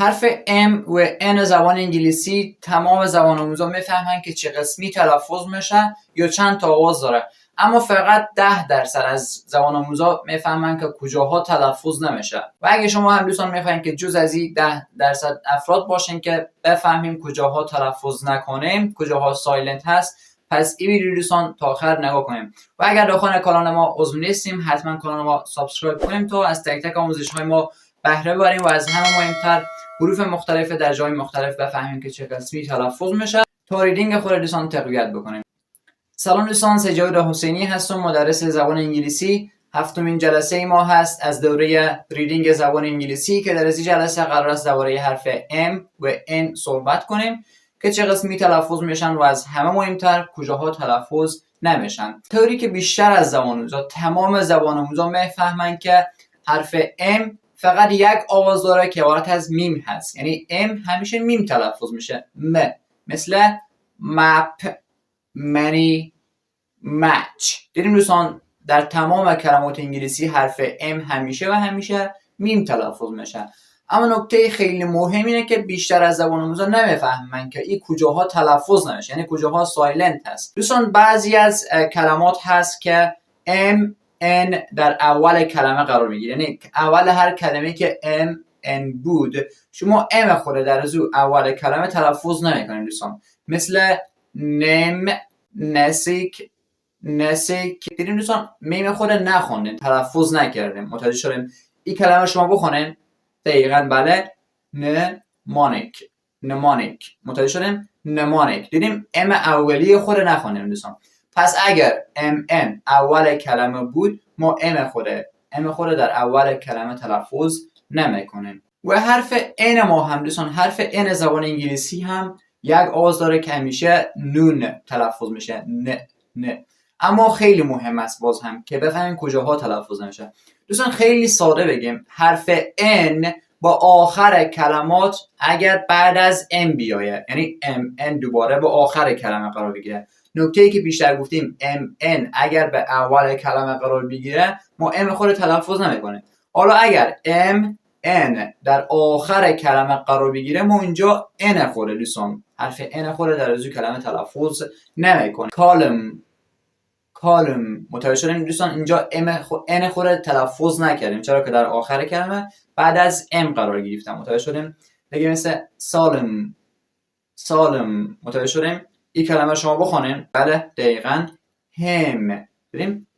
حرف M و N زبان انگلیسی تمام زبان آموزا میفهمن که چه قسمی تلفظ میشه یا چند تا آواز داره، اما فقط 10% از زبان آموزا میفهمن که کجاها تلفظ نمیشه. و اگه شما هم دوستان میخواین که جز از این 10% افراد باشین که بفهمیم کجاها تلفظ نکنیم، کجاها سایلنت هست، پس این ویدیو دوستان تا آخر نگاه کنیم. و اگر داخل کانال ما عضو نیستیم حتما کانال ما سابسکرایب کنیم تا از تک تک آموزش های ما بهره ببریم و از همه مهمتر حروف مختلف در جای مختلف بفهمیم که چه قسمی تلفظ میشه تا ریدینگ خود دوستان تقویت بکنیم. سلام دوستان، سجاد حسینی هستم، مدرس زبان انگلیسی. هفتمین جلسه ما هست از دوره ریدینگ زبان انگلیسی که در این جلسه قرار است درباره حرف M و N صحبت کنیم که چه قسمی تلفظ میشن و از همه مهمتر کجاها تلفظ نمیشن. طوری که بیشتر از زبان آموزا، تمام زبان آموزا میفهمن که حرف M فقط یک آواز داره که عبارت از میم هست، یعنی M همیشه میم تلفظ میشه. مثل map، many، match. دیدیم دوستان در تمام کلمات انگلیسی حرف M همیشه و همیشه میم تلفظ میشه. اما نکته خیلی مهم اینه که بیشتر از زبان آموزا نمیفهمن که این کجاها تلفظ نمیشه، یعنی کجاها سایلنت هست. دوستان بعضی از کلمات هست که M N در اول کلمه قرار میگیره، یعنی اول هر کلمه که M N بود شما M خود در از اول کلمه تلفظ نمیکنید دوستان. مثل name، نسیک، دیدیم دوستان میم خود نخوندین، تلفظ نکردیم. متوجه شدیم؟ این کلمه شما بخونین دقیقاً بله، نمانیک. متوجه شدیم؟ نمانیک. دیدیم ام اولی خود نخوندیم دوستان. پس اگر MN اول کلمه بود ما ام خود در اول کلمه تلفظ نمیکنیم. و حرف N ما هم دوستان، حرف N زبان انگلیسی هم یک آواز داره که همیشه نون تلفظ میشه، نه. اما خیلی مهم است باز هم که بفهمیم کجاها تلفظ نمیشه. دوستان خیلی ساده بگیم، حرف N با آخر کلمات اگر بعد از M بیاید، یعنی MN دوباره با آخر کلمه قرار بگیره. نکته‌ای که بیشتر گفتیم MN اگر به اول کلمه قرار بگیره ما M خود تلفظ نمیکنیم. حالا اگر MN در آخر کلمه قرار بگیره ما اینجا N خود دوستان، حرف N خود در از کلمه تلفظ نمیکنه. کالم. متوجه شدیم دوستان؟ اینجا N خود تلفظ نکردیم چرا که در آخر کلمه بعد از M قرار گرفتم. متوجه شدیم؟ دیگه مثل سالم. متوجه شدیم؟ این کلمه شما بخونین بله دقیقاً هم. بریم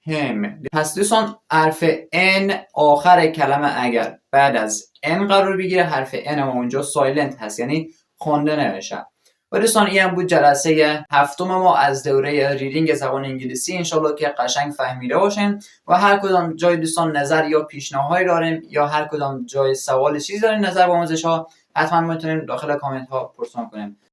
هم. پس دوستان حرف N آخر کلمه اگر بعد از M قرار بگیره حرف N ما اونجا سایلنت هست، یعنی خوانده نمیشه. و دوستان این هم بود جلسه هفتم ما از دوره ریدینگ زبان انگلیسی. انشالله که قشنگ فهمیده باشین و هر کدام جای دوستان نظر یا پیشنهادی دارین یا هر کدام جای سوال چیزی دارین نظر با آموزش ها حتما میتونین داخل کامنت ها پرسان کنین.